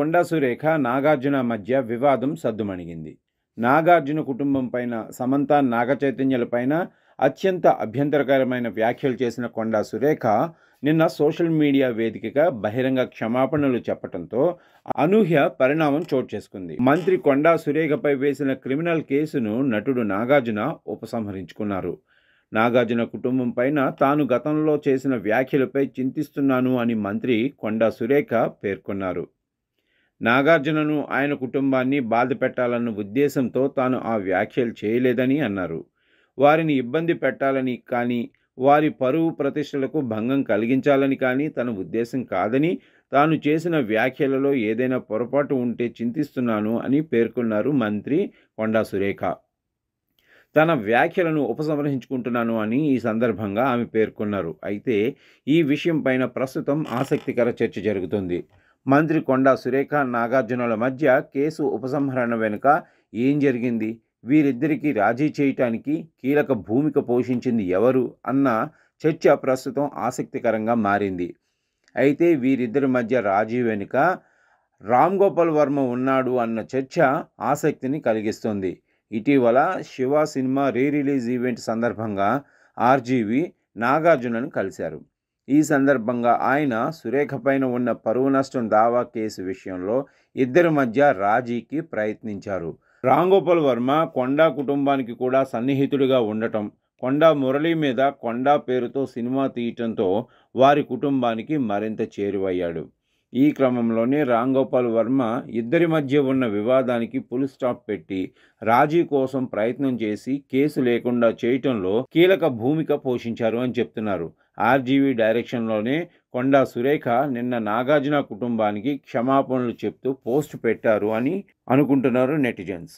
కొండా సురేఖ, నాగార్జున మధ్య వివాదం సద్దుమణిగింది. నాగార్జున కుటుంబం పైన, సమంత, నాగచైతన్యల పైన అత్యంత అభ్యంతరకరమైన వ్యాఖ్యలు చేసిన కొండా సురేఖ నిన్న సోషల్ మీడియా వేదికగా బహిరంగ క్షమాపణలు చెప్పడంతో అనూహ్య పరిణామం చోటు చేసుకుంది. మంత్రి కొండా సురేఖపై వేసిన క్రిమినల్ కేసును నటుడు నాగార్జున ఉపసంహరించుకున్నారు. నాగార్జున కుటుంబం పైన తాను గతంలో చేసిన వ్యాఖ్యలపై చింతిస్తున్నాను అని మంత్రి కొండా సురేఖ పేర్కొన్నారు. నాగార్జునను, ఆయన కుటుంబాన్ని బాధ పెట్టాలన్న ఉద్దేశంతో తాను ఆ వ్యాఖ్యలు చేయలేదని అన్నారు. వారిని ఇబ్బంది పెట్టాలని కానీ, వారి పరువు ప్రతిష్టలకు భంగం కలిగించాలని కానీ తన ఉద్దేశం కాదని, తాను చేసిన వ్యాఖ్యలలో ఏదైనా పొరపాటు ఉంటే చింతిస్తున్నాను అని పేర్కొన్నారు మంత్రి కొండా సురేఖ. తన వ్యాఖ్యలను ఉపసంహరించుకుంటున్నాను అని ఈ సందర్భంగా ఆమె పేర్కొన్నారు. అయితే ఈ విషయం పైన ప్రస్తుతం ఆసక్తికర చర్చ జరుగుతుంది. మంత్రి కొండా సురేఖ, నాగార్జునల మధ్య కేసు ఉపసంహరణ వెనుక ఏం జరిగింది, వీరిద్దరికీ రాజీ చేయటానికి కీలక భూమిక పోషించింది ఎవరు అన్న చర్చ ప్రస్తుతం ఆసక్తికరంగా మారింది. అయితే వీరిద్దరి మధ్య రాజీ వెనుక రామ్ గోపాల్ వర్మ ఉన్నాడు అన్న చర్చ ఆసక్తిని కలిగిస్తుంది. ఇటీవల శివ సినిమా రిలీజ్ ఈవెంట్ సందర్భంగా ఆర్జీవి నాగార్జునను కలిశారు. ఈ సందర్భంగా ఆయన సురేఖ పైన ఉన్న పరువు నష్టం దావా కేసు విషయంలో ఇద్దరి మధ్య రాజీకి ప్రయత్నించారు. రామ్ గోపాల్ వర్మ కొండా కుటుంబానికి కూడా సన్నిహితుడిగా ఉండటం, కొండా మురళి మీద కొండా పేరుతో సినిమా తీయటంతో వారి కుటుంబానికి మరింత చేరువయ్యాడు. ఈ క్రమంలోనే రామ్ గోపాల్ వర్మ ఇద్దరి మధ్య ఉన్న వివాదానికి ఫుల్ స్టాప్ పెట్టి రాజీ కోసం ప్రయత్నం చేసి కేసు లేకుండా చేయటంలో కీలక భూమిక పోషించారు అని చెప్తున్నారు. ఆర్జీవి డైరెక్షన్లోనే కొండా సురేఖ నిన్న నాగార్జున కుటుంబానికి క్షమాపణలు చెప్తూ పోస్ట్ పెట్టారు అని అనుకుంటున్నారు నెటిజన్స్.